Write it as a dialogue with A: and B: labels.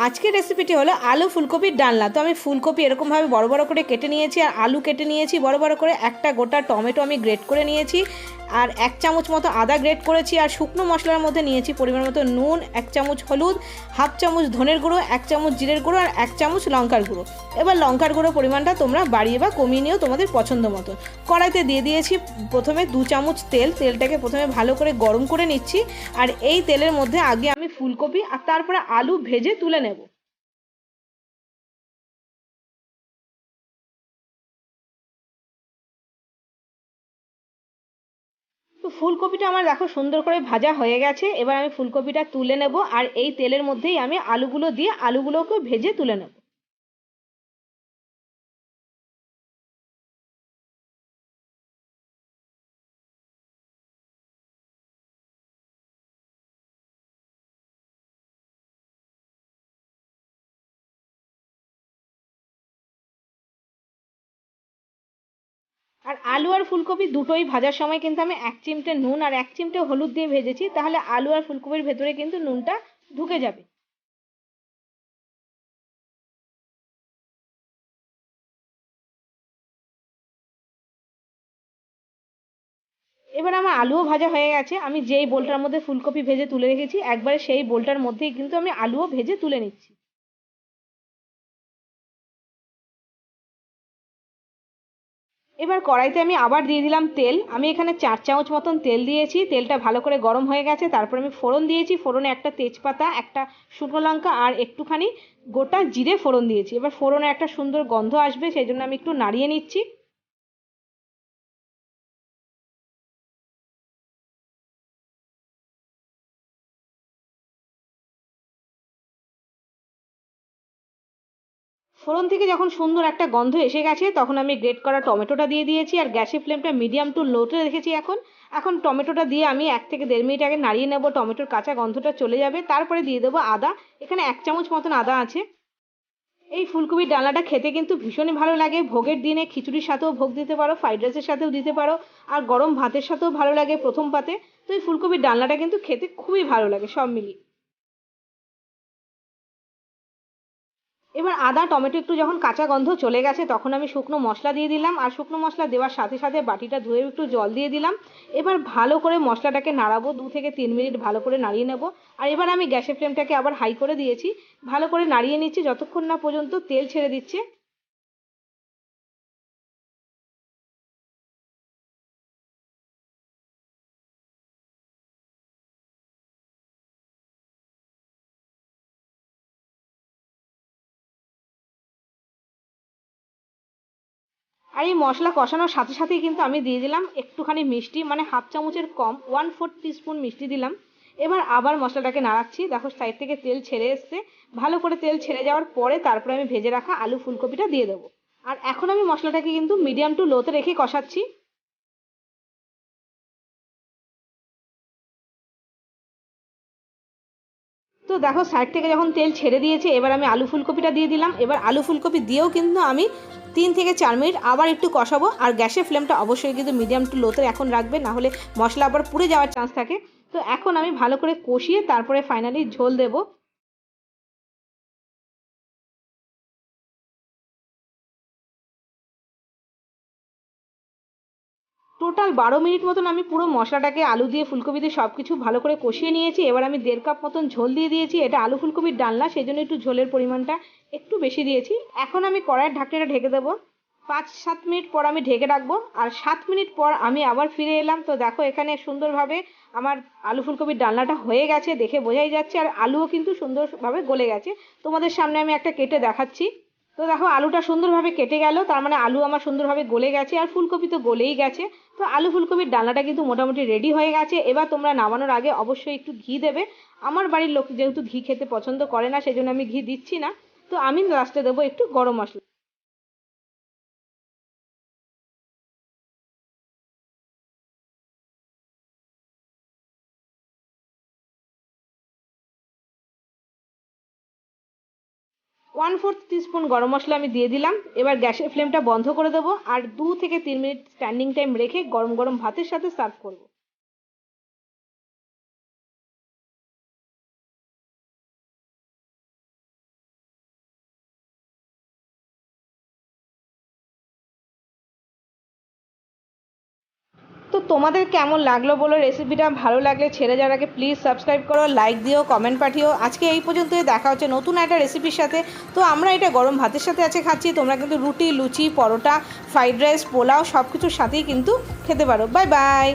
A: আজকের রেসিপিটি হলো আলু ফুলকপির ডালনা। তো আমি ফুলকপি এরকমভাবে বড় বড় করে কেটে নিয়েছি, আর আলু কেটে নিয়েছি বড় বড় করে, একটা গোটা টমেটো আমি গ্রেট করে নিয়েছি, আর 1 চামচ মতো আদা গ্রেট করেছি, আর শুকনো মশলার মধ্যে নিয়েছি পরিমাণ মতো নুন, 1 চামচ হলুদ, 1/2 চামচ ধনের গুঁড়ো, 1 চামচ জিরের গুঁড়ো, আর 1 চামচ লঙ্কার গুঁড়ো। এবার লঙ্কার গুঁড়ো পরিমাণটা তোমরা বাড়িয়ে বা কমিয়ে নিও তোমাদের পছন্দ মতো। কড়াইতে দিয়ে দিয়েছি প্রথমে 2 চামচ তেল। তেলটাকে প্রথমে ভালো করে গরম করে নিচ্ছি, আর এই তেলের মধ্যে আগে আমি ফুলকপি আর তারপরে আলু ভেজে তুলে নেব। তো ফুলকপিটা আমার দেখো সুন্দর করে ভাজা হয়ে গেছে। এবার আমি ফুলকপিটা তুলে নেব, আর এই তেলের মধ্যেই আমি আলুগুলো দিয়ে আলুগুলোকে ভেজে তুলে নেব। আর আলু আর ফুলকপি দুটোই ভাজার সময় কিন্তু আমি 1 চিমটে নুন আর 1 চিমটে হলুদ দিয়ে ভেজেছি, তাহলে আলু আর ফুলকপির ভেতরে কিন্তু নুনটা ঢুকে যাবে। এবার আমার আলুও ভাজা হয়ে গেছে। আমি যেই বোলটার মধ্যে ফুলকপি ভেজে তুলে রেখেছি একবারে সেই বোলটার মধ্যেই কিন্তু আমি আলুও ভেজে তুলে নিচ্ছি। এবার কড়াইতে আমি আবার দিয়ে দিলাম তেল। আমি এখানে 4 চামচ মতন তেল দিয়েছি। তেলটা ভালো করে গরম হয়ে গেছে। তারপর আমি ফোড়ন দিয়েছি। ফোড়নে একটা তেজপাতা, একটা শুকনো লঙ্কা আর একটুখানি গোটা জিরে ফোড়ন দিয়েছি। এবার ফোড়নে একটা সুন্দর গন্ধ আসবে, সেই জন্য আমি একটু নাড়িয়ে নিচ্ছি। ফোড়ন থেকে যখন সুন্দর একটা গন্ধ এসে গেছে তখন আমি গ্রেট করা টমেটোটা দিয়ে দিয়েছি, আর গ্যাসের ফ্লেমটা মিডিয়াম টু লোতে রেখেছি। এখন এখন টমেটোটা দিয়ে আমি 1 থেকে 1.5 মিনিট আগে নাড়িয়ে নেব, টমেটোর কাঁচা গন্ধটা চলে যাবে। তারপরে দিয়ে দেবো আদা। এখানে 1 চামচ মতন আদা আছে। এই ফুলকপির ডালনাটা খেতে কিন্তু ভীষণই ভালো লাগে। ভোগের দিনে খিচুড়ির সাথেও ভোগ দিতে পারো, ফ্রাইড রাইসের সাথেও দিতে পারো, আর গরম ভাতের সাথেও ভালো লাগে প্রথম পাতে। তো এই ফুলকপির ডালনাটা কিন্তু খেতে খুবই ভালো লাগে সব মিলিয়ে। এবার আদা টমেটো একটু যখন কাঁচা গন্ধ চলে গেছে তখন আমি শুকনো মশলা দিয়ে দিলাম, আর শুকনো মশলা দেওয়ার সাথে সাথে বাটিটা ধুয়ে একটু জল দিয়ে দিলাম। এবার ভালো করে মশলাটাকে নাড়াবো, 2 থেকে 3 মিনিট ভালো করে নাড়িয়ে নেব। আর এবার আমি গ্যাসের ফ্লেমটাকে আবার হাই করে দিয়েছি। ভালো করে নাড়িয়ে নিচ্ছি যতক্ষণ না পর্যন্ত তেল ছেড়ে দিচ্ছে। আর এই মশলা কষানোর সাথে সাথেই কিন্তু আমি দিয়ে দিলাম একটুখানি মিষ্টি, মানে 1/2 চামচের কম, 1/4 টিস্পুন মিষ্টি দিলাম। এবার আবার মশলাটাকে নাড়াচ্ছি। দেখো সাইড থেকে তেল ছেড়ে এসছে। ভালো করে তেল ছেড়ে যাওয়ার পরে তারপরে আমি ভেজে রাখা আলু ফুলকপিটা দিয়ে দেবো। আর এখন আমি মশলাটাকে কিন্তু মিডিয়াম টু লোতে রেখে কষাচ্ছি। তো দেখো সাইড থেকে যখন তেল ছেড়ে দিয়েছে এবার আমি আলু ফুলকপিটা দিয়ে দিলাম। এবার আলু ফুলকপি দিয়েও কিন্তু আমি 3 থেকে 4 মিনিট আবার একটু কষাবো, আর গ্যাসের ফ্লেমটা অবশ্যই কিন্তু মিডিয়াম টু লোতে এখন রাখবে, না হলে মশলা আবার পুড়ে যাওয়ার চান্স থাকে। তো এখন আমি ভালো করে কষিয়ে তারপরে ফাইনালি ঝোল দেবো। টোটাল 12 মিনিট মতন আমি পুরো মশলাটাকে আলু দিয়ে ফুলকপি দিয়ে সব কিছু ভালো করে কষিয়ে নিয়েছি। এবার আমি 1.5 কাপ মতন ঝোল দিয়ে দিয়েছি। এটা আলু ফুলকপির ডালনা, সেই জন্য একটু ঝোলের পরিমাণটা একটু বেশি দিয়েছি। এখন আমি কড়াইয়ের ঢাকনাটা ঢেকে দেবো। 5-7 মিনিট পর আমি ঢেকে রাখবো, আর 7 মিনিট পর আমি আবার ফিরে এলাম। তো দেখো এখানে সুন্দরভাবে আমার আলু ফুলকপির ডালনাটা হয়ে গেছে, দেখে বোঝাই যাচ্ছে, আর আলুও কিন্তু সুন্দরভাবে গলে গেছে। তোমাদের সামনে আমি একটা কেটে দেখাচ্ছি। তো দেখো আলুটা সুন্দরভাবে কেটে গেল, তার মানে আলু আমার সুন্দরভাবে গলে গেছে, আর ফুলকপি তো গলেই গেছে। তো আলু ফুলকপির ডালনাটা কিন্তু মোটামুটি রেডি হয়ে গেছে। এবার তোমরা নামানোর আগে অবশ্যই একটু ঘি দেবে। আমার বাড়ির লোক যেহেতু ঘি খেতে পছন্দ করে না, সেজন্য আমি ঘি দিচ্ছি না। তো আমি লাস্টে দেবো একটু গরম মশলা। 1/4 টিস্পুন গরম মশলা আমি দিয়ে দিলাম। এবার গ্যাসের ফ্লেমটা বন্ধ করে দেবো, আর 2 থেকে 3 মিনিট স্ট্যান্ডিং টাইম রেখে গরম গরম ভাতের সাথে সার্ভ করবো। তোমাদের কেমন লাগলো বলো রেসিপিটা, ভালো লাগলে ছেড়ে যাওয়ার আগে প্লিজ সাবস্ক্রাইব করো, লাইক দিও, কমেন্ট পাঠিও। আজকে এই পর্যন্তই, দেখা হচ্ছে নতুন একটা রেসিপির সাথে। তো আমরা এটা গরম ভাতের সাথে আছে খাচ্ছি, তোমরা কিন্তু রুটি, লুচি, পরোটা, ফ্রাইড রাইস, পোলাও সব কিছুর সাথেই কিন্তু খেতে পারো। Bye bye.